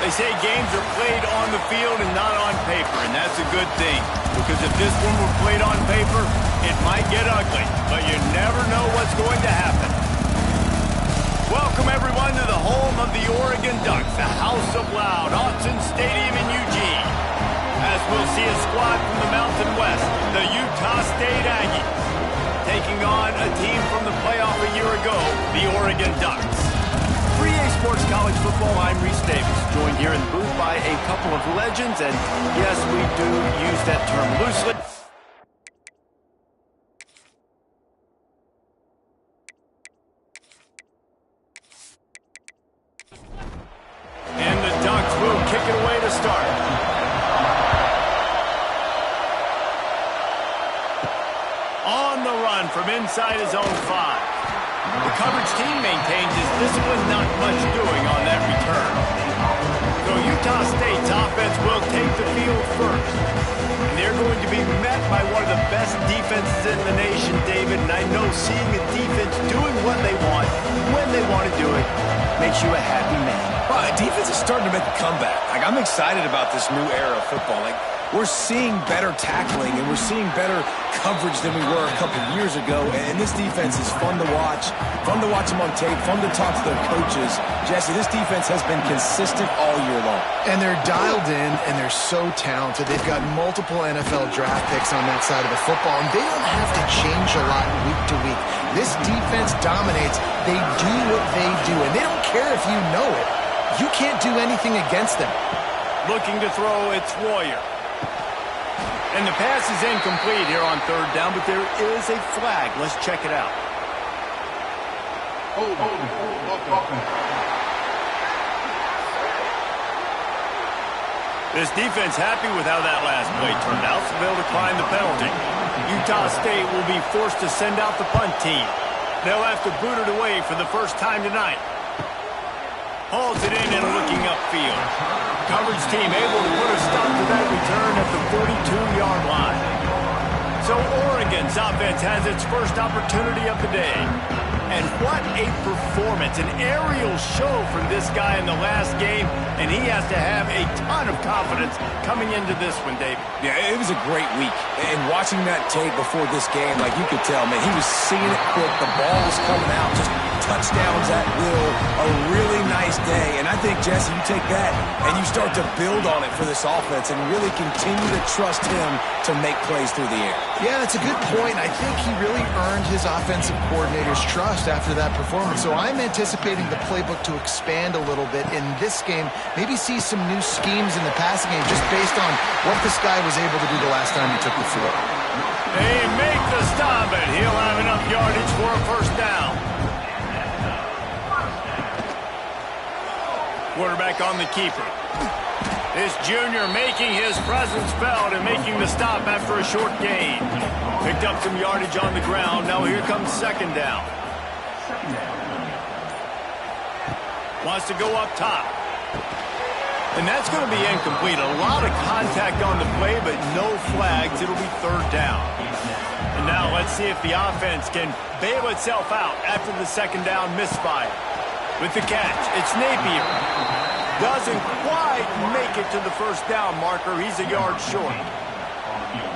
They say games are played on the field and not on paper, and that's a good thing. Because if this one were played on paper, it might get ugly, but you never know what's going to happen. Welcome, everyone, to the home of the Oregon Ducks, the House of Loud, Autzen Stadium in Eugene. As we'll see a squad from the Mountain West, the Utah State Aggies, taking on a team from the playoff a year ago, the Oregon Ducks. 3A Sports College Football, I'm Reese Davis, joined here in the booth by a couple of legends, and yes, we do use that term loosely. And the Ducks will kick it away to start. On the run from inside his own 5. The coverage team maintains his discipline, not much doing on that return. So Utah State's offense will take the field first. And they're going to be met by one of the best defenses in the nation, David. And I know seeing a defense doing what they want, when they want to do it, makes you a happy man. Well, defense is starting to make a comeback. I'm excited about this new era of football. We're seeing better tackling, and we're seeing better coverage than we were a couple of years ago. And this defense is fun to watch them on tape, fun to talk to their coaches. Jesse, this defense has been consistent all year long. And they're dialed in, and they're so talented. They've got multiple NFL draft picks on that side of the football, and they don't have to change a lot week to week. This defense dominates. They do what they do, and they don't care if you know it. You can't do anything against them. Looking to throw, it's Royer. And the pass is incomplete here on third down, but there is a flag. Let's check it out. This defense happy with how that last play turned out, so they'll decline the penalty. Utah State will be forced to send out the punt team. They'll have to boot it away for the first time tonight. Hauls it in and looking upfield. Coverage team able to put a stop to that return at the 42-yard line. So Oregon's offense has its first opportunity of the day. And what a performance, an aerial show from this guy in the last game, and he has to have a ton of confidence coming into this one, Dave. Yeah, it was a great week. And watching that tape before this game, you could tell, man, he was seeing it quick. The ball was coming out, just touchdowns at will. A really nice day. And I think, Jesse, you take that and you start to build on it for this offense and really continue to trust him to make plays through the air. Yeah, that's a good point. I think he really earned his offensive coordinator's trust after that performance. So I'm anticipating the playbook to expand a little bit in this game. Maybe see some new schemes in the passing game just based on what this guy was able to do the last time he took the field. They make the stop, and he'll have enough yardage for a first down. Quarterback on the keeper. This junior making his presence felt and making the stop after a short gain. Picked up some yardage on the ground. Now here comes second down. Wants to go up top. And that's going to be incomplete. A lot of contact on the play, but no flags. It'll be third down. And now let's see if the offense can bail itself out after the second down misfire. With the catch, it's Napier. Doesn't quite make it to the first down marker. He's a yard short.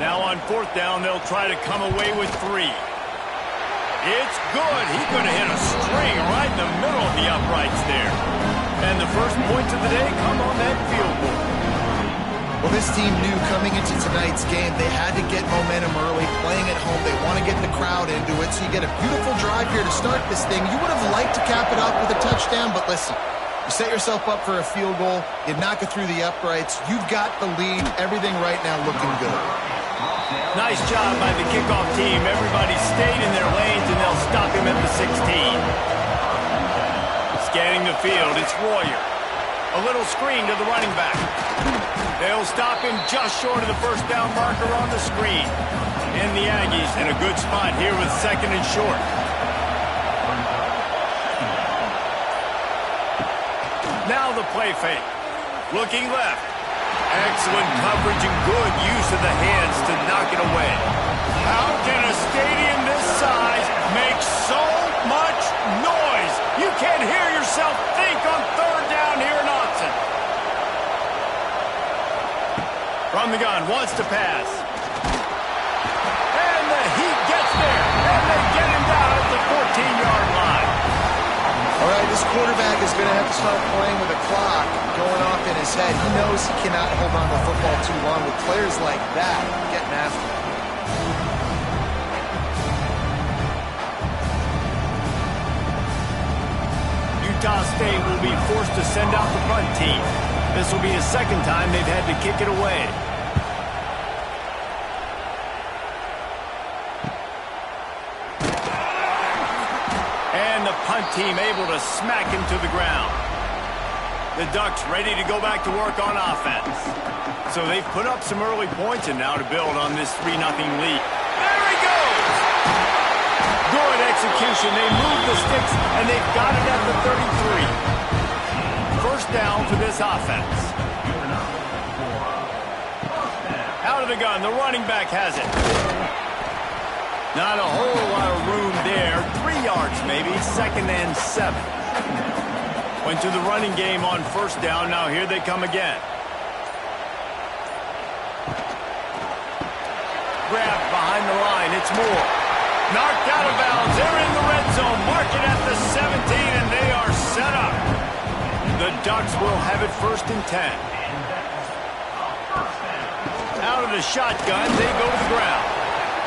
Now on fourth down, they'll try to come away with 3. It's good. He's going to hit a string right in the middle of the uprights there. And the first points of the day come on that field goal. Well, this team knew coming into tonight's game they had to get momentum early, playing at home. They want to get the crowd into it, so you get a beautiful drive here to start this thing. You would have liked to cap it off with a touchdown, but listen, you set yourself up for a field goal, you knock it through the uprights, you've got the lead, everything right now looking good. Nice job by the kickoff team. Everybody stayed in their lanes, and they'll stop him at the 16. Scanning the field, it's Royer. A little screen to the running back. They'll stop him just short of the first down marker on the screen. And the Aggies in a good spot here with second and short. Now the play fake. Looking left. Excellent coverage and good use of the hands to knock it away. How can a stadium this size make so much noise? You can't hear yourself think on third down here in Autzen. gun, wants to pass. And the Heat gets there, and they get him down at the 14-yard line. All right, this quarterback is going to have to start playing with a clock going off in his head. He knows he cannot hold on to the football too long with players like that getting after him. Utah State will be forced to send out the punt team. This will be the second time they've had to kick it away. And the punt team able to smack him to the ground. The Ducks ready to go back to work on offense. So they've put up some early points and now to build on this 3-0 lead. There he goes! Good execution. They move the sticks, and they've got it at the 33. First down for this offense. Out of the gun. The running back has it. Not a whole lot of room there. 3 yards maybe. 2nd and 7. Went to the running game on first down. Now here they come again. Grabbed behind the line. It's Moore. Knocked out of bounds. They're in the red zone. Mark it at the 17, and they are set up. The Ducks will have it 1st and 10. Out of the shotgun, they go to the ground.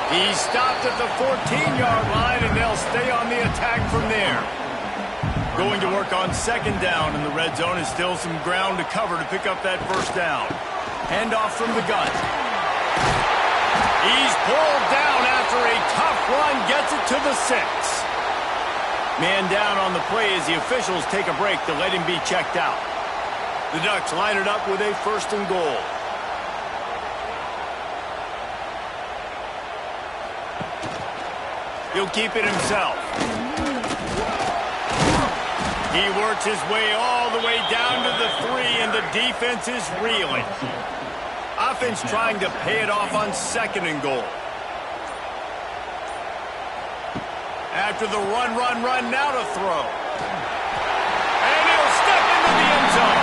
He stopped at the 14-yard line, and they'll stay on the attack from there. Going to work on 2nd down in the red zone, and still some ground to cover to pick up that 1st down. Handoff from the gun. He's pulled down after a tough run, gets it to the 6. Man down on the play as the officials take a break to let him be checked out. The Ducks line it up with a 1st and goal. He'll keep it himself. He works his way all the way down to the 3, and the defense is reeling. Offense trying to pay it off on 2nd and goal. After the run, now to throw. And he'll step into the end zone.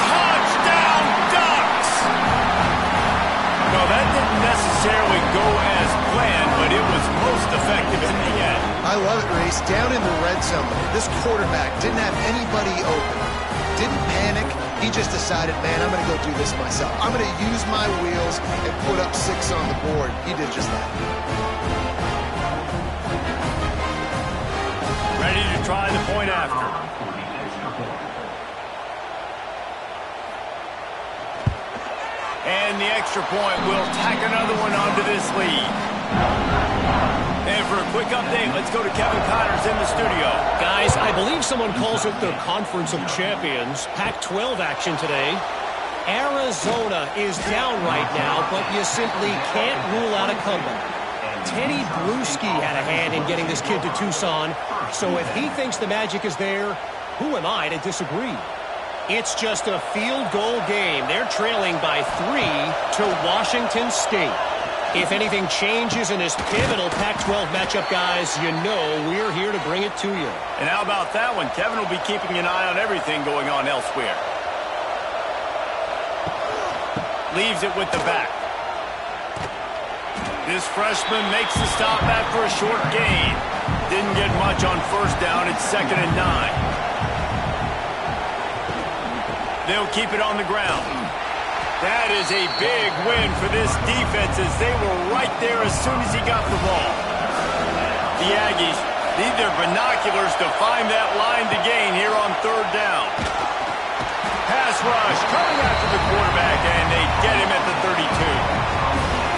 Touchdown, Ducks! No, that didn't necessarily go as planned, but it was most effective in the end. I love it, Reese. Down in the red zone, this quarterback didn't have anybody open. Didn't panic. He just decided, man, I'm going to go do this myself. I'm going to use my wheels and put up 6 on the board. He did just that. Ready to try the point after. And the extra point will tack another one onto this lead. And for a quick update, let's go to Kevin Connors in the studio. Guys, I believe someone calls it the Conference of Champions. Pac-12 action today. Arizona is down right now, but you simply can't rule out a comeback. Teddy Bruschi had a hand in getting this kid to Tucson, so if he thinks the magic is there, who am I to disagree? It's just a field goal game. They're trailing by 3 to Washington State. If anything changes in this pivotal Pac-12 matchup, guys, you know we're here to bring it to you. And how about that one? Kevin will be keeping an eye on everything going on elsewhere. Leaves it with the back. This freshman makes the stop after a short gain. Didn't get much on first down. It's 2nd and 9. They'll keep it on the ground. That is a big win for this defense as they were right there as soon as he got the ball. The Aggies need their binoculars to find that line to gain here on 3rd down. Pass rush coming after the quarterback, and they get him at the 32.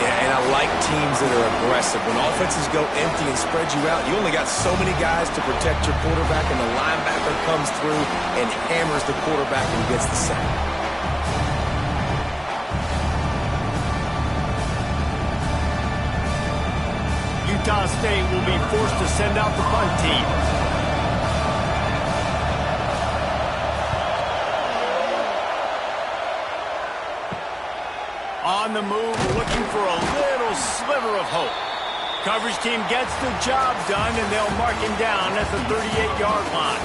Yeah, and I like teams that are aggressive. When offenses go empty and spread you out, you only got so many guys to protect your quarterback, and the linebacker comes through and hammers the quarterback and gets the sack. Utah State will be forced to send out the punt team. On the move, looking for a little sliver of hope. Coverage team gets the job done, and they'll mark him down at the 38-yard line.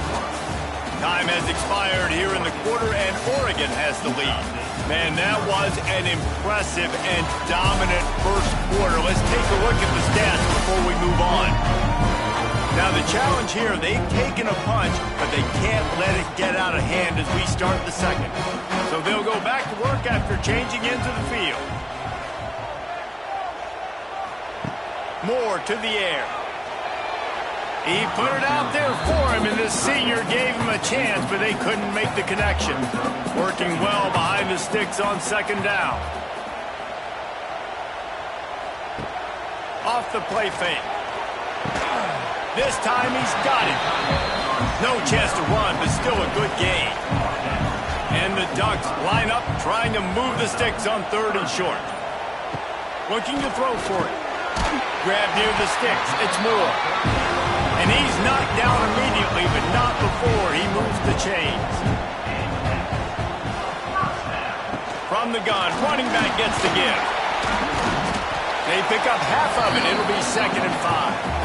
Time has expired here in the quarter, and Oregon has the lead. Man, that was an impressive and dominant first quarter. Let's take a look at the stats before we move on. Now, the challenge here, they've taken a punch, but they can't let it get out of hand as we start the second. So they'll go back to work after changing into the field. Moore to the air. He put it out there for him, and this senior gave him a chance, but they couldn't make the connection. Working well behind the sticks on second down. Off the play fake. This time he's got it. No chance to run, but still a good gain. And the Ducks line up trying to move the sticks on third and short. Looking to throw for it. Grab near the sticks. It's Moore. And he's knocked down immediately, but not before he moves the chains. From the gun, running back gets the give. They pick up half of it. It'll be 2nd and 5.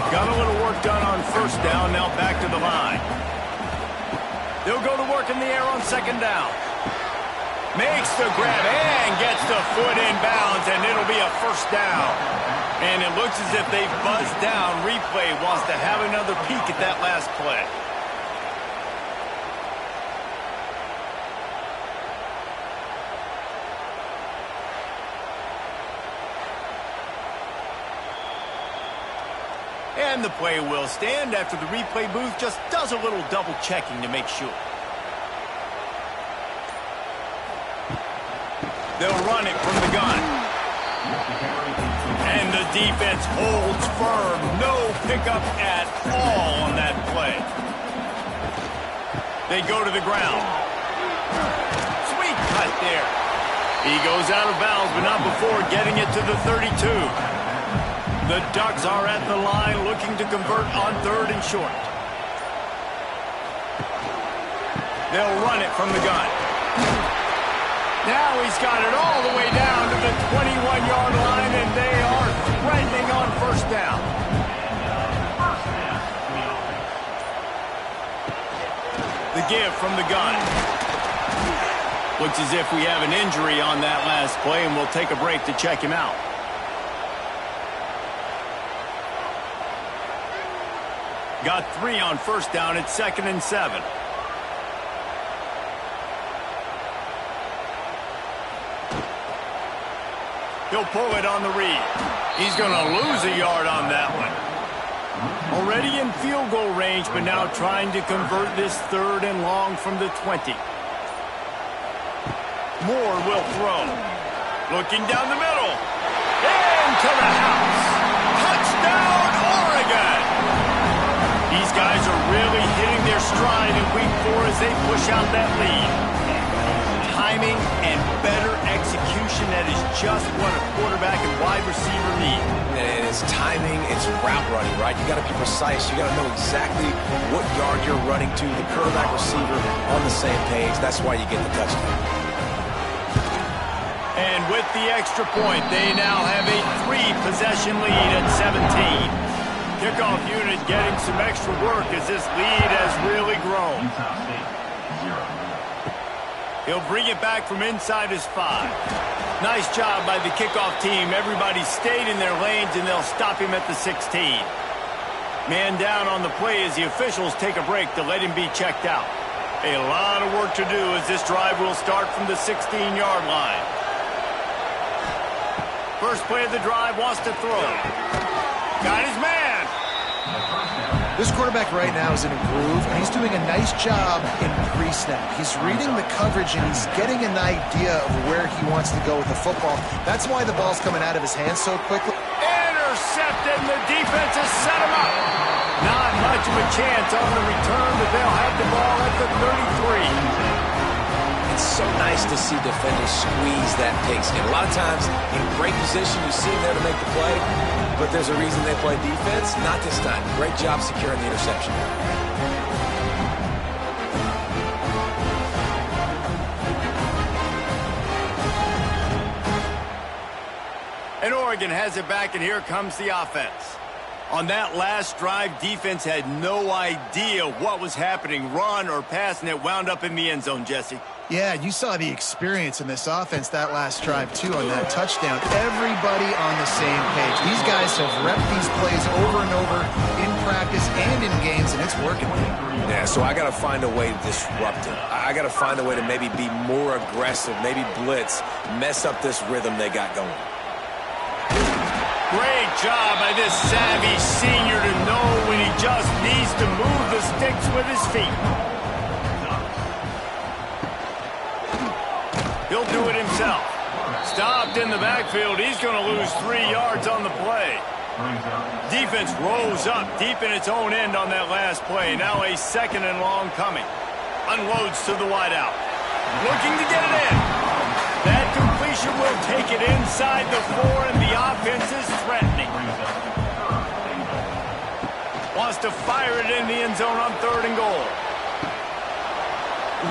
Got a little work done on first down, now back to the line. They'll go to work in the air on second down. Makes the grab and gets the foot in bounds, and it'll be a first down. And it looks as if they've buzzed down. Replay wants to have another peek at that last play. And the play will stand after the replay booth just does a little double checking to make sure. They'll run it from the gun. And the defense holds firm. No pickup at all on that play. They go to the ground. Sweet cut there. He goes out of bounds, but not before getting it to the 32. The Ducks are at the line looking to convert on third and short. They'll run it from the gun. Now he's got it all the way down to the 21-yard line, and they are threatening on first down. The give from the gun. Looks as if we have an injury on that last play, and we'll take a break to check him out. Got 3 on first down. It's 2nd and 7. He'll pull it on the read. He's going to lose a yard on that one. Already in field goal range, but now trying to convert this 3rd and long from the 20. Moore will throw. Looking down the middle. Into the house. Touchdown, Oregon! These guys are really hitting their stride in week 4 as they push out that lead. Timing and better execution, that is just what a quarterback and wide receiver need. And it's timing, it's route running, right? You got to be precise. You got to know exactly what yard you're running to. The quarterback receiver on the same page. That's why you get the touchdown. And with the extra point, they now have a 3-possession lead at 17. Kickoff unit getting some extra work as this lead has really grown. He'll bring it back from inside his 5. Nice job by the kickoff team. Everybody stayed in their lanes, and they'll stop him at the 16. Man down on the play as the officials take a break to let him be checked out. A lot of work to do as this drive will start from the 16-yard line. First play of the drive, wants to throw. Got his man. This quarterback right now is in a groove, and he's doing a nice job in pre-snap. He's reading the coverage, and he's getting an idea of where he wants to go with the football. That's why the ball's coming out of his hands so quickly. Intercepted, and the defense has set him up. Not much of a chance on the return, but they'll have the ball at the 33. It's so nice to see defenders squeeze that pigskin. A lot of times, in great position, you see them there to make the play, but there's a reason they play defense. Not this time. Great job securing the interception. And Oregon has it back, and here comes the offense. On that last drive, defense had no idea what was happening, run or pass, and it wound up in the end zone, Jesse. Yeah, you saw the experience in this offense that last drive, too, on that touchdown. Everybody on the same page. These guys have repped these plays over and over in practice and in games, and it's working. Yeah, so I got to find a way to disrupt it. I got to find a way to maybe be more aggressive, maybe blitz, mess up this rhythm they got going. Great job by this savvy senior to know when he just needs to move the sticks with his feet. He'll do it himself. Stopped in the backfield. He's going to lose 3 yards on the play. Defense rose up deep in its own end on that last play. Now a 2nd and long coming. Unloads to the wideout. Looking to get it in. That completion will take it inside the 4, and the offense is threatening. Wants to fire it in the end zone on 3rd and goal.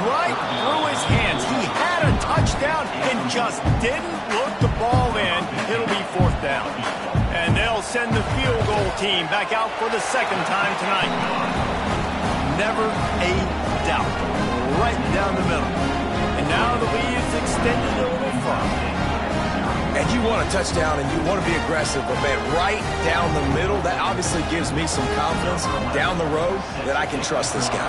Right through his hands. He had a touchdown and just didn't look the ball in. It'll be 4th down. And they'll send the field goal team back out for the 2nd time tonight. Never a doubt. Right down the middle. And now the lead is extended a little further. And you want a touchdown and you want to be aggressive, but man, right down the middle, that obviously gives me some confidence down the road that I can trust this guy.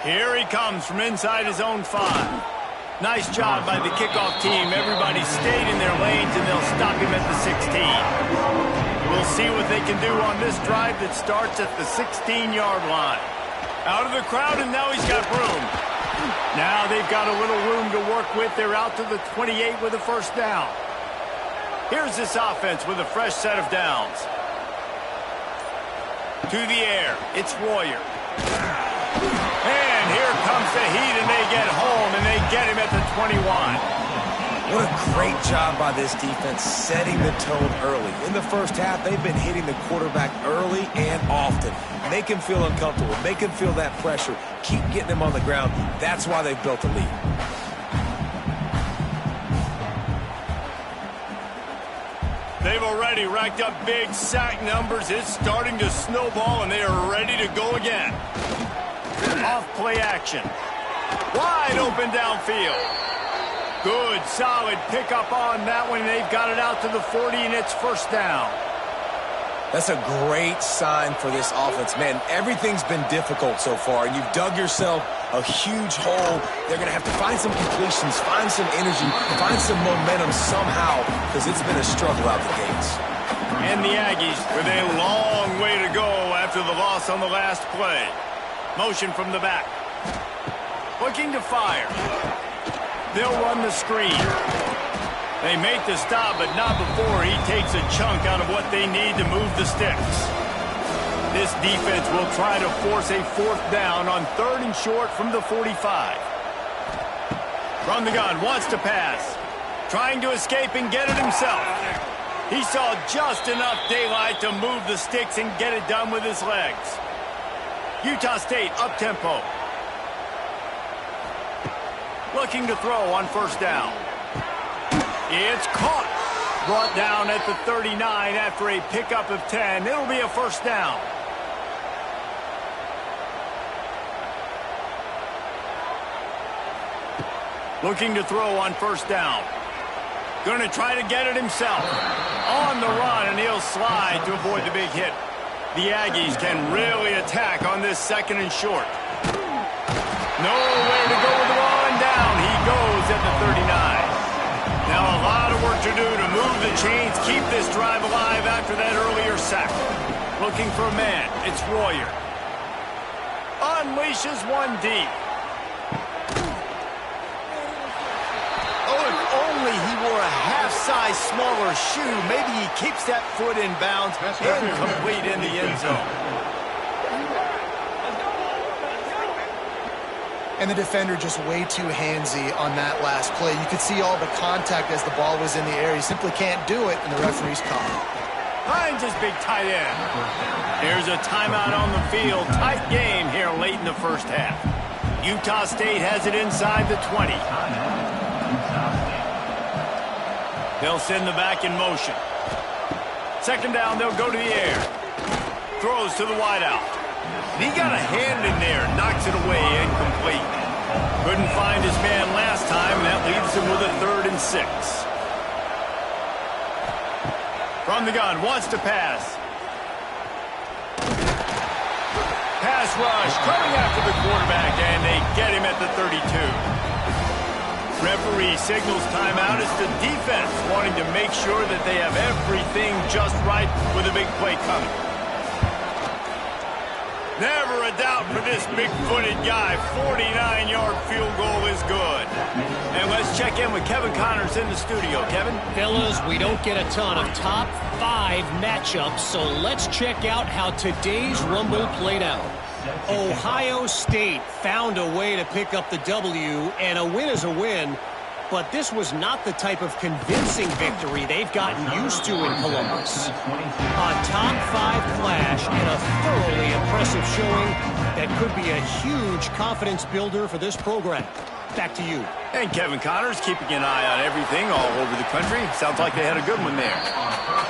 Here he comes from inside his own 5. Nice job by the kickoff team. Everybody stayed in their lanes, and they'll stop him at the 16. We'll see what they can do on this drive that starts at the 16-yard line. Out of the crowd, and now he's got room. Now they've got a little room to work with. They're out to the 28 with a 1st down. Here's this offense with a fresh set of downs. To the air. It's Royer. And here comes the heat, and they get home, and they get him at the 21. What a great job by this defense setting the tone early. In the first half, they've been hitting the quarterback early and often. Make him feel uncomfortable. Make him feel that pressure. Keep getting him on the ground. That's why they've built a lead. They've already racked up big sack numbers. It's starting to snowball, and they are ready to go again. Off play action. Wide open downfield. Good, solid pickup on that one. They've got it out to the 40, and it's 1st down. That's a great sign for this offense. Man, everything's been difficult so far, and you've dug yourself a huge hole. They're going to have to find some completions, find some energy, find some momentum somehow, because it's been a struggle out the gates. And the Aggies with a long way to go after the loss on the last play. Motion from the back. Looking to fire. They'll run the screen. They make the stop, but not before he takes a chunk out of what they need to move the sticks. This defense will try to force a 4th down on 3rd and short from the 45. From the gun, wants to pass. Trying to escape and get it himself. He saw just enough daylight to move the sticks and get it done with his legs. Utah State up-tempo. Looking to throw on 1st down. It's caught. Brought down at the 39 after a pickup of 10. It'll be a 1st down. Looking to throw on 1st down. Going to try to get it himself. On the run, and he'll slide to avoid the big hit. The Aggies can really attack on this 2nd and short. Nowhere to go with the ball, and down he goes at the 39. Now a lot of work to do to move the chains, keep this drive alive after that earlier sack. Looking for a man. It's Royer. Unleashes one deep. Oh, if only he wore a half-size smaller shoe, maybe he keeps that foot in bounds and complete in the end zone. And the defender just way too handsy on that last play. You could see all the contact as the ball was in the air. He simply can't do it, and the referee's caught. Finds his big tight end. Here's a timeout on the field. Tight game here late in the first half. Utah State has it inside the 20. They'll send the back in motion. Second down, they'll go to the air. Throws to the wideout. He got a hand in there, knocks it away, incomplete. Couldn't find his man last time, and that leaves him with a 3rd and 6. From the gun, wants to pass. Pass rush, coming after the quarterback, and they get him at the 32. Referee signals timeout as the defense wanting to make sure that they have everything just right with a big play coming. Never a doubt for this big-footed guy. 49-yard field goal is good. And let's check in with Kevin Connors in the studio. Kevin? Fellas, we don't get a ton of top 5 matchups, so let's check out how today's Rumble played out. Ohio State found a way to pick up the W, and a win is a win, but this was not the type of convincing victory they've gotten used to in Columbus. A top 5 clash and a thoroughly impressive showing that could be a huge confidence builder for this program. Back to you. And Kevin Connors keeping an eye on everything all over the country. Sounds like they had a good one there.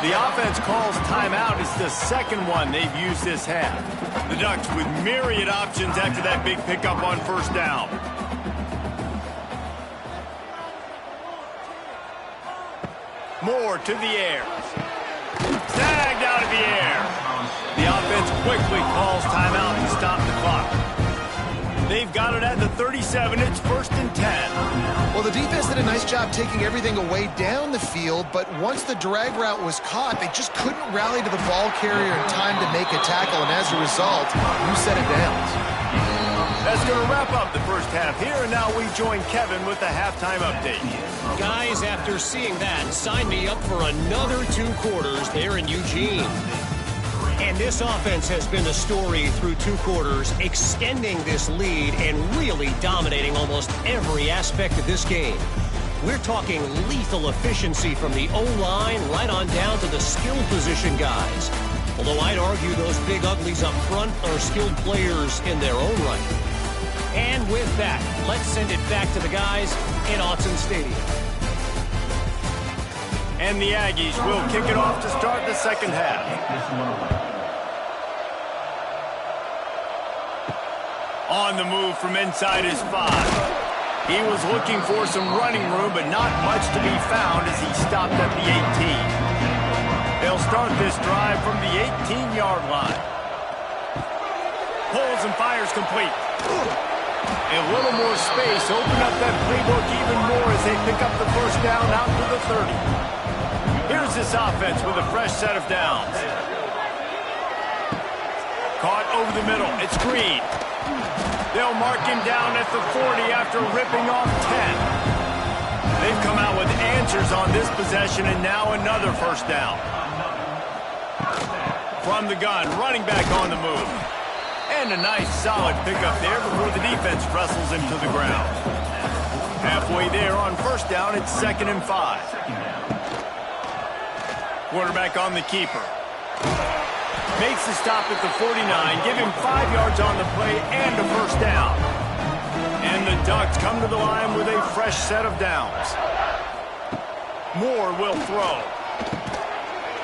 The offense calls timeout. It's the second one they've used this half. The Ducks with myriad options after that big pickup on first down. Moore to the air. Snagged out of the air. The offense quickly calls timeout to stop the clock. They've got it at the 37. It's 1st and 10. Well, the defense did a nice job taking everything away down the field, but once the drag route was caught, they just couldn't rally to the ball carrier in time to make a tackle, and as a result, new set of downs. That's going to wrap up the first half here, and now we join Kevin with the halftime update. Guys, after seeing that, sign me up for another 2 quarters there in Eugene. And this offense has been the story through 2 quarters, extending this lead and really dominating almost every aspect of this game. We're talking lethal efficiency from the O-line right on down to the skill position guys. Although I'd argue those big uglies up front are skilled players in their own right. And with that, let's send it back to the guys in Autzen Stadium. And the Aggies will kick it off to start the second half. On the move from inside his 5. He was looking for some running room, but not much to be found as he stopped at the 18. They'll start this drive from the 18-yard line. Pulls and fires complete. A little more space, open up that playbook even more as they pick up the first down out to the 30. Here's this offense with a fresh set of downs. Caught over the middle. It's Green. They'll mark him down at the 40 after ripping off 10. They've come out with answers on this possession, and now another first down. From the gun, running back on the move. And a nice solid pickup there before the defense wrestles him to the ground. Halfway there on first down, it's 2nd and 5. Quarterback on the keeper. Makes the stop at the 49, give him 5 yards on the play and a first down. And the Ducks come to the line with a fresh set of downs. Moore will throw.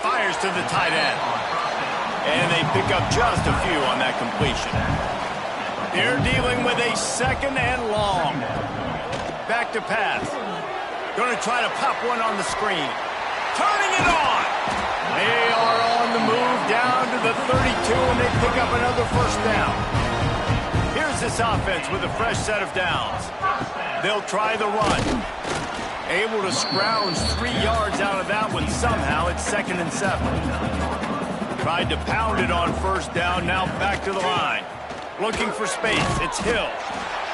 Fires to the tight end. And they pick up just a few on that completion. They're dealing with a 2nd and long. Back to pass. Going to try to pop one on the screen. Turning it on. They are on the move down to the 32, and they pick up another first down. Here's this offense with a fresh set of downs. They'll try the run. Able to scrounge 3 yards out of that one somehow. It's 2nd and 7. Tried to pound it on first down, now back to the line. Looking for space, it's Hill.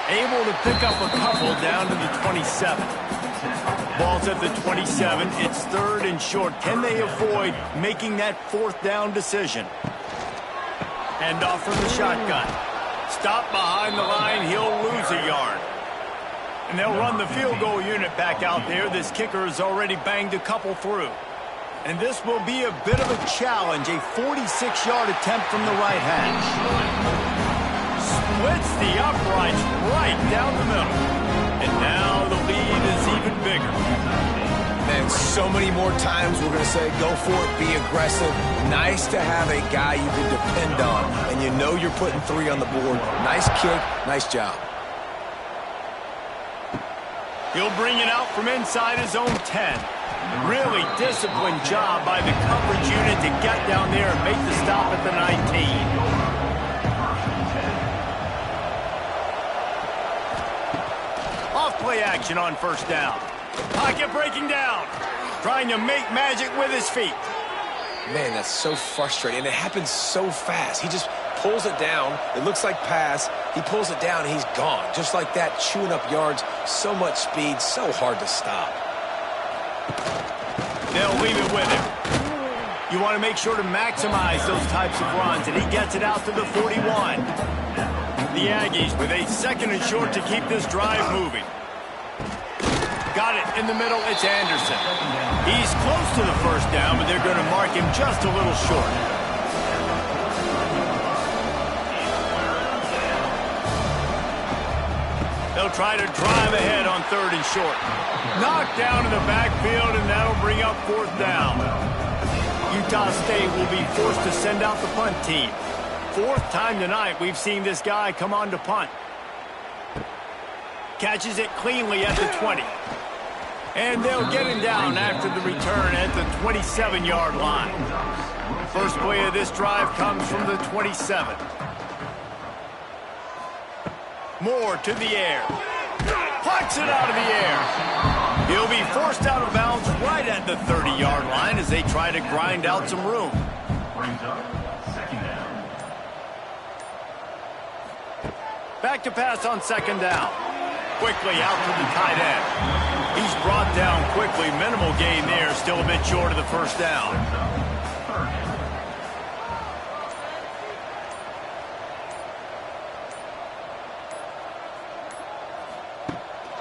Able to pick up a couple down to the 27. Ball's at the 27, it's 3rd and short. Can they avoid making that 4th down decision? Hand off from the shotgun. Stop behind the line, he'll lose a yard. And they'll run the field goal unit back out there. This kicker has already banged a couple through. And this will be a bit of a challenge, a 46-yard attempt from the right hash. Splits the uprights right down the middle. And now the lead is even bigger. Man, so many more times we're going to say, go for it, be aggressive. Nice to have a guy you can depend on, and you know you're putting 3 on the board. Nice kick, nice job. He'll bring it out from inside his own 10. Really disciplined job by the coverage unit to get down there and make the stop at the 19. Off-play action on first down. Pocket breaking down. Trying to make magic with his feet. Man, that's so frustrating, and it happens so fast. He just pulls it down. It looks like pass. He pulls it down, and he's gone. Just like that, chewing up yards. So much speed, so hard to stop. They'll leave it with him. You want to make sure to maximize those types of runs, and he gets it out to the 41. The Aggies with a 2nd and short to keep this drive moving. Got it in the middle. It's Anderson. He's close to the first down, but they're going to mark him just a little short. They'll try to drive ahead on 3rd and short. Knocked down in the backfield, and that'll bring up 4th down. Utah State will be forced to send out the punt team. 4th time tonight we've seen this guy come on to punt. Catches it cleanly at the 20. And they'll get him down after the return at the 27-yard line. First play of this drive comes from the 27. Moore to the air. Plucks it out of the air. He'll be forced out of bounds right at the 30-yard line as they try to grind out some room. Back to pass on 2nd down. Quickly out to the tight end. He's brought down quickly. Minimal gain there. Still a bit short of the first down.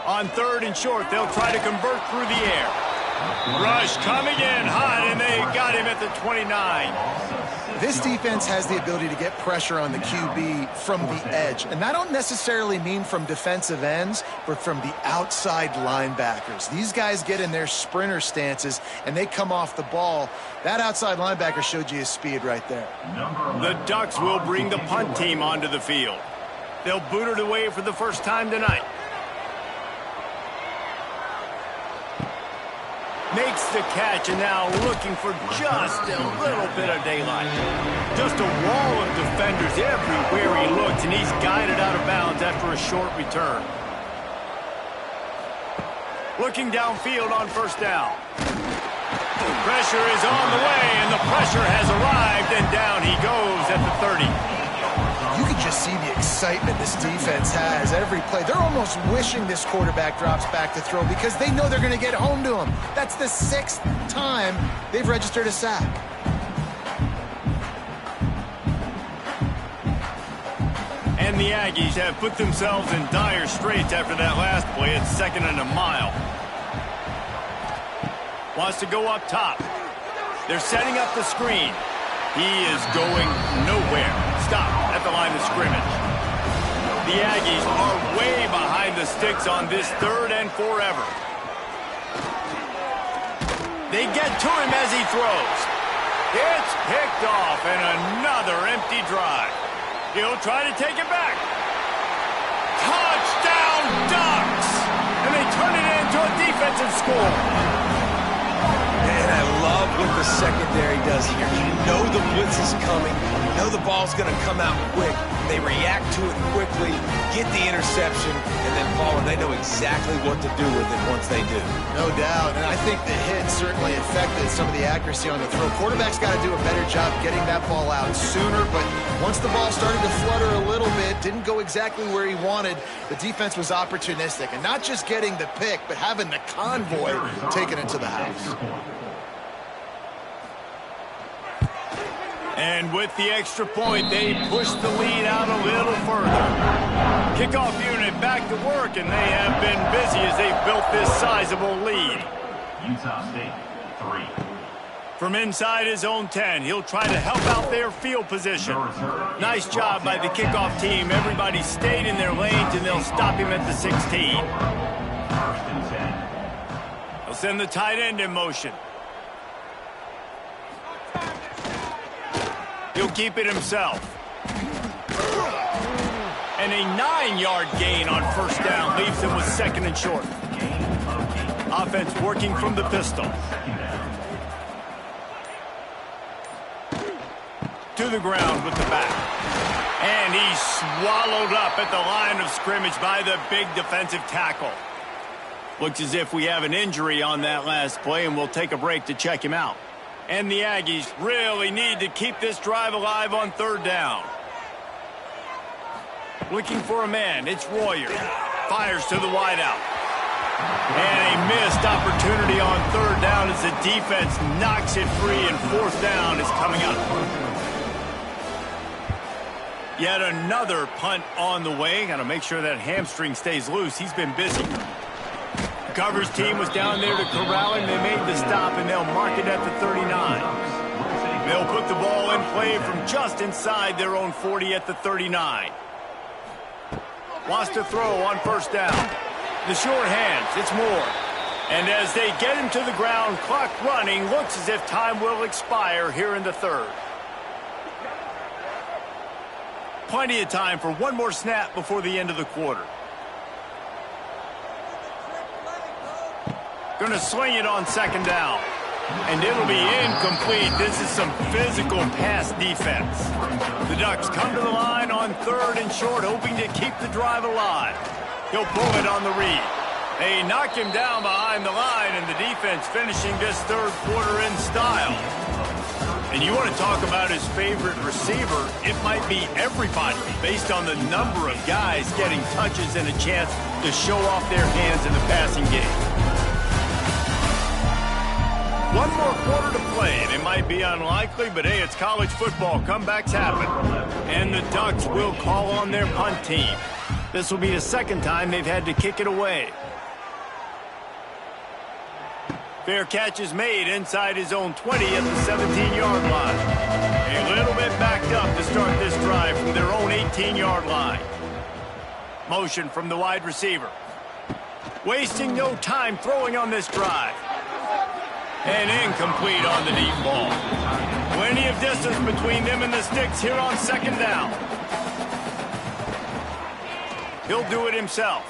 On 3rd and short, they'll try to convert through the air. Rush coming in hot, and they got him at the 29. This defense has the ability to get pressure on the QB from the edge. And I don't necessarily mean from defensive ends, but from the outside linebackers. These guys get in their sprinter stances, and they come off the ball. That outside linebacker showed you his speed right there. The Ducks will bring the punt team onto the field. They'll boot it away for the first time tonight. Makes the catch, and now looking for just a little bit of daylight. Just a wall of defenders everywhere he looks, and he's guided out of bounds after a short return. Looking downfield on first down. Pressure is on the way, and the pressure has arrived, and down he goes at the 30. You can just see the excitement this defense has every play. They're almost wishing this quarterback drops back to throw because they know they're going to get home to him. That's the 6th time they've registered a sack. And the Aggies have put themselves in dire straits after that last play. It's 2nd and a mile. Wants to go up top. They're setting up the screen. He is going nowhere. Stop at the line of scrimmage. The Aggies are way behind the sticks on this 3rd and forever. They get to him as he throws. It's picked off, and another empty drive. He'll try to take it back. Touchdown, Ducks! And they turn it into a defensive score. And I love what the secondary does here. You know the blitz is coming. You know the ball's going to come out quick. They react to it quickly, get the interception, and then follow. They know exactly what to do with it once they do. No doubt, and I think the hit certainly affected some of the accuracy on the throw. Quarterback's got to do a better job getting that ball out sooner, but once the ball started to flutter a little bit, didn't go exactly where he wanted, the defense was opportunistic. And not just getting the pick, but having the convoy taking it to the house. And with the extra point, they push the lead out a little further. Kickoff unit back to work, and they have been busy as they've built this sizable lead. Utah State, 3. From inside his own 10, he'll try to help out their field position. Nice job by the kickoff team. Everybody stayed in their lanes, and they'll stop him at the 16. First and 10. They'll send the tight end in motion. He'll keep it himself. And a 9-yard gain on first down leaves him with second and short. Offense working from the pistol. To the ground with the back. And he's swallowed up at the line of scrimmage by the big defensive tackle. Looks as if we have an injury on that last play, and we'll take a break to check him out. And the Aggies really need to keep this drive alive on third down. Looking for a man. It's Royer. Fires to the wideout. And a missed opportunity on third down as the defense knocks it free, and fourth down is coming up. Yet another punt on the way. Got to make sure that hamstring stays loose. He's been busy. Coverage team was down there to corral him. They made the stop, and they'll mark it at the 39. They'll put the ball in play from just inside their own 40 at the 39. Wants to throw on first down. The short hands, it's Moore. And as they get him to the ground, clock running, looks as if time will expire here in the third. Plenty of time for one more snap before the end of the quarter. Going to sling it on second down. And it'll be incomplete. This is some physical pass defense. The Ducks come to the line on third and short, hoping to keep the drive alive. He'll pull it on the read. They knock him down behind the line, and the defense finishing this third quarter in style. And you want to talk about his favorite receiver, it might be everybody based on the number of guys getting touches and a chance to show off their hands in the passing game. One more quarter to play, and it might be unlikely, but hey, it's college football. Comebacks happen. And the Ducks will call on their punt team. This will be the second time they've had to kick it away. Fair catch is made inside his own 20 at the 17-yard line. A little bit backed up to start this drive from their own 18-yard line. Motion from the wide receiver. Wasting no time throwing on this drive. And incomplete on the deep ball. Plenty of distance between them and the sticks here on second down. He'll do it himself.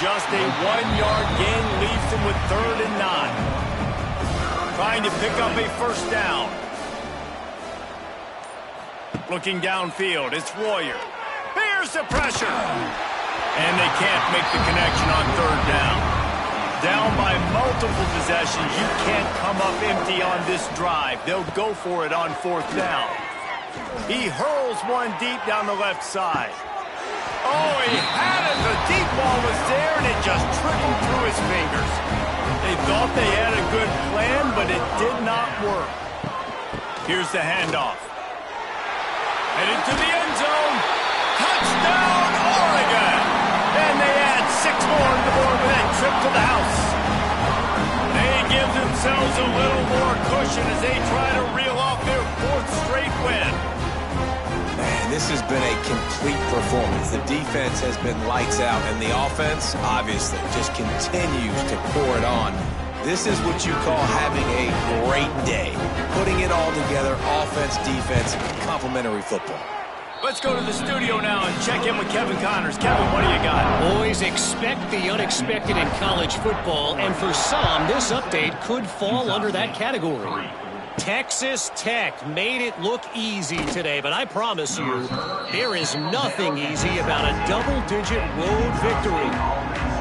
Just a 1-yard gain leaves him with third and 9. Trying to pick up a first down. Looking downfield, it's Royer. Here's the pressure. And they can't make the connection on third down. Down by multiple possessions, you can't come up empty on this drive. They'll go for it on fourth down. He hurls one deep down the left side. Oh, he had it. The deep ball was there, and it just trickled through his fingers. They thought they had a good plan, but it did not work. Here's the handoff. Headed to the end zone. Touchdown, Oregon! And they add 6 more on the board with that trip to the house. They give themselves a little more cushion as they try to reel off their 4th straight win. Man, this has been a complete performance. The defense has been lights out, and the offense, obviously, just continues to pour it on. This is what you call having a great day. Putting it all together, offense, defense, complementary football. Let's go to the studio now and check in with Kevin Connors. Kevin, what do you got? Always expect the unexpected in college football, and for some, this update could fall under that category. Texas Tech made it look easy today, but I promise you, there is nothing easy about a double-digit road victory.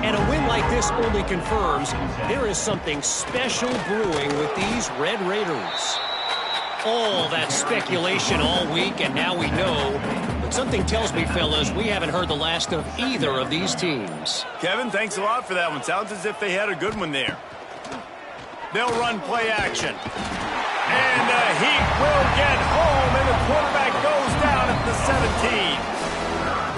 And a win like this only confirms there is something special brewing with these Red Raiders. All that speculation all week, and now we know. But something tells me, fellas, we haven't heard the last of either of these teams. Kevin, thanks a lot for that one. Sounds as if they had a good one there. They'll run play action. And the Heat will get home, and the quarterback goes down at the 17.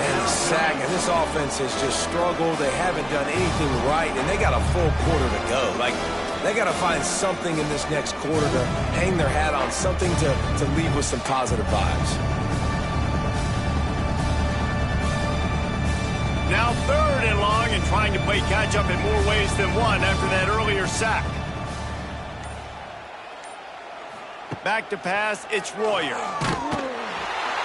Man, the sack, and this offense has just struggled. They haven't done anything right, and they got a full quarter to go. They got to find something in this next quarter to hang their hat on, something to leave with some positive vibes. Now 3rd and long and trying to play catch-up in more ways than one after that earlier sack. Back to pass, it's Royer.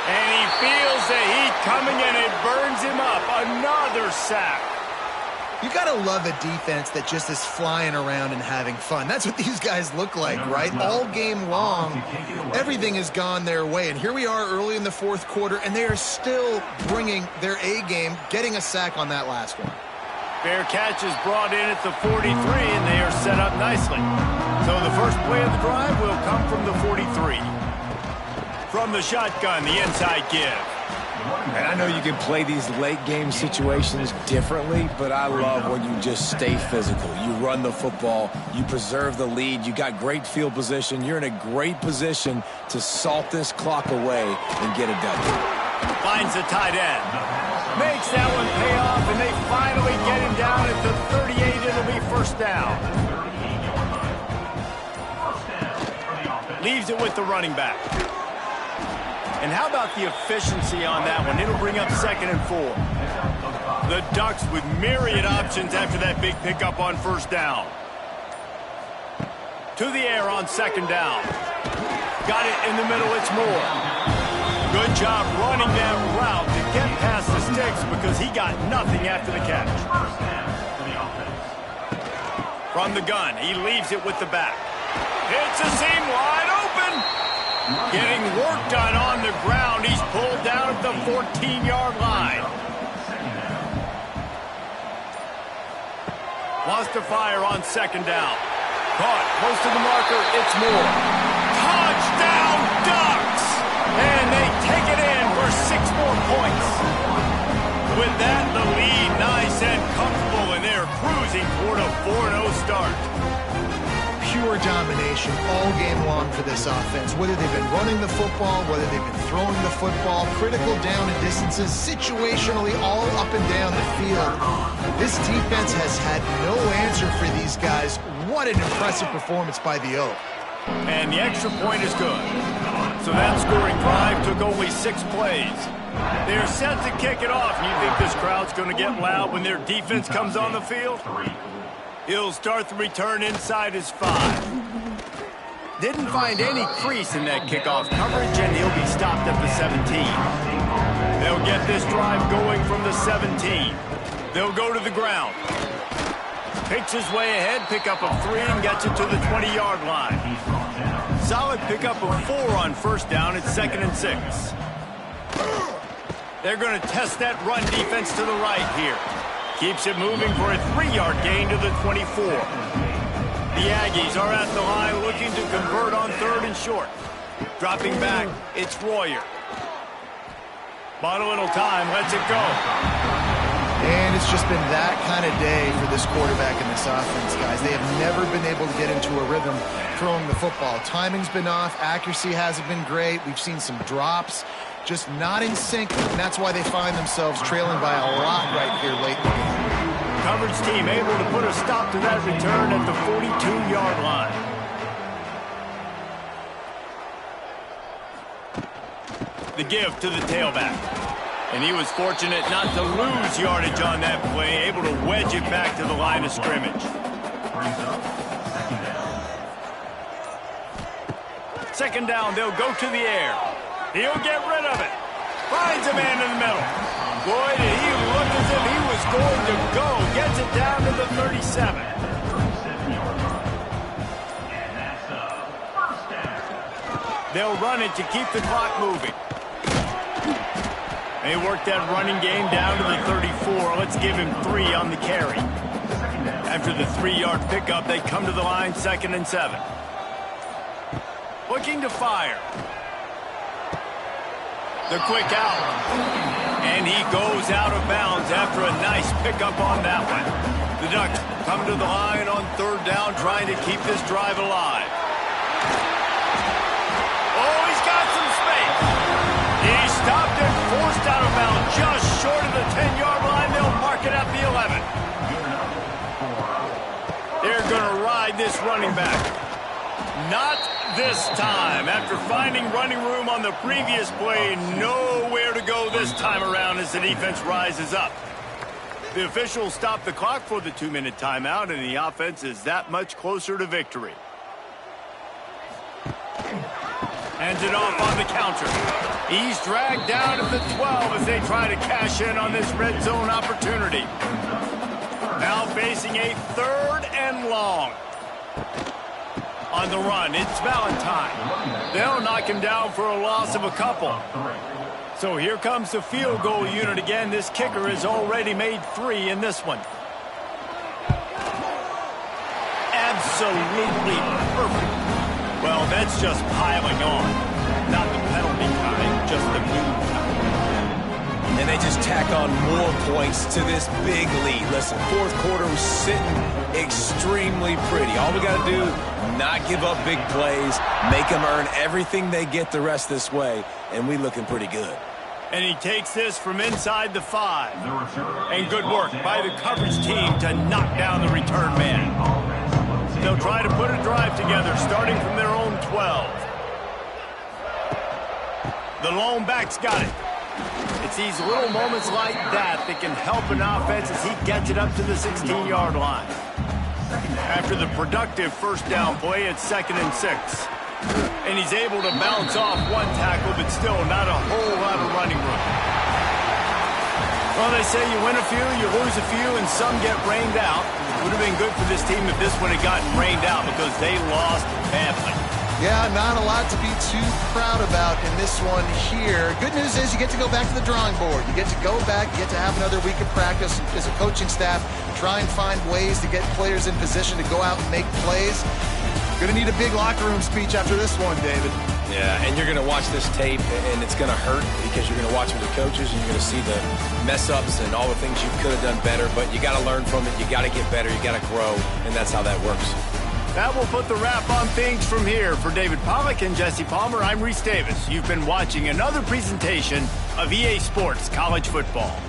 And he feels the heat coming and it burns him up. Another sack. You got to love a defense that just is flying around and having fun. That's what these guys look like, right? All game long, everything has gone their way. And here we are early in the 4th quarter, and they are still bringing their A game, getting a sack on that last one. Fair catch is brought in at the 43, and they are set up nicely. So the first play of the drive will come from the 43. From the shotgun, the inside give. And I know you can play these late game situations differently, but I love when you just stay physical. You run the football, you preserve the lead, you got great field position, you're in a great position to salt this clock away and get it done. Finds the tight end. Makes that one pay off, and they finally get him down at the 38. It'll be first down. Leaves it with the running back. And how about the efficiency on that one? It'll bring up 2nd and 4. The Ducks with myriad options after that big pickup on first down. To the air on 2nd down. Got it in the middle, it's Moore. Good job running that route to get past the sticks because he got nothing after the catch. From the gun, he leaves it with the back. Hits a seam wide open. Getting work done on the ground. He's pulled down at the 14-yard line. Wants to fire on 2nd down. Caught close to the marker. It's Moore. Touchdown Ducks! And they take it in for 6 more points. With that, the lead nice and comfortable, and they're cruising toward a 4-0 start. Pure domination all game long for this offense. Whether they've been running the football, whether they've been throwing the football, critical down and distances, situationally all up and down the field. This defense has had no answer for these guys. What an impressive performance by the Oak. And the extra point is good. So that scoring drive took only 6 plays. They're set to kick it off. You think this crowd's going to get loud when their defense comes on the field? He'll start the return inside his 5. Didn't find any crease in that kickoff coverage, and he'll be stopped at the 17. They'll get this drive going from the 17. They'll go to the ground. Picks his way ahead, pick up of 3, and gets it to the 20-yard line. Solid pickup of 4 on first down. It's 2nd and 6. They're going to test that run defense to the right here. Keeps it moving for a 3-yard gain to the 24. The Aggies are at the line looking to convert on 3rd and short. Dropping back, it's Royer. Bought a little time, lets it go. And it's just been that kind of day for this quarterback and this offense, guys. They have never been able to get into a rhythm throwing the football. Timing's been off. Accuracy hasn't been great. We've seen some drops. Just not in sync, and that's why they find themselves trailing by a lot right here late in the game. Coverage team able to put a stop to that return at the 42-yard line. The give to the tailback. And he was fortunate not to lose yardage on that play, able to wedge it back to the line of scrimmage. Second down, they'll go to the air. He'll get rid of it. Finds a man in the middle. Boy, did he look as if he was going to go. Gets it down to the 37. They'll run it to keep the clock moving. They work that running game down to the 34. Let's give him 3 on the carry. After the 3-yard pickup, they come to the line 2nd and 7. Looking to fire. The quick out. And he goes out of bounds after a nice pickup on that one. The Ducks come to the line on 3rd down, trying to keep this drive alive. Oh, he's got some space. He stopped and forced out of bounds just short of the 10-yard line. They'll mark it at the 11. They're going to ride this running back. Not this time. After finding running room on the previous play, nowhere to go this time around as the defense rises up. The officials stop the clock for the 2-minute timeout, and the offense is that much closer to victory. Hands it off on the counter. He's dragged down at the 12 as they try to cash in on this red zone opportunity. Now facing a 3rd and long. On the run, it's Valentine. They'll knock him down for a loss of a couple. So here comes the field goal unit again. This kicker has already made 3 in this one. Absolutely perfect. Well, that's just piling on. Not the penalty kind, just the blue kind. And they just tack on more points to this big lead. Listen, 4th quarter was sitting extremely pretty. All we got to do, not give up big plays, make them earn everything they get the rest this way, and we looking pretty good. And he takes this from inside the 5. And good work by the coverage team to knock down the return man. They'll try to put a drive together, starting from their own 12. The lone back's got it. It's these little moments like that that can help an offense as he gets it up to the 16-yard line. After the productive first down play, it's 2nd and 6. And he's able to bounce off one tackle, but still not a whole lot of running room. Well, they say you win a few, you lose a few, and some get rained out. It would have been good for this team if this one had gotten rained out because they lost badly. Yeah, not a lot to be too proud about in this one here. Good news is you get to go back to the drawing board. You get to go back, you get to have another week of practice as a coaching staff, try and find ways to get players in position to go out and make plays. Going to need a big locker room speech after this one, David. Yeah, and you're going to watch this tape, and it's going to hurt because you're going to watch with the coaches, and you're going to see the mess-ups and all the things you could have done better, but you got to learn from it. You got to get better. You got to grow, and that's how that works. That will put the wrap on things from here. For David Pollack and Jesse Palmer, I'm Reese Davis. You've been watching another presentation of EA Sports College Football.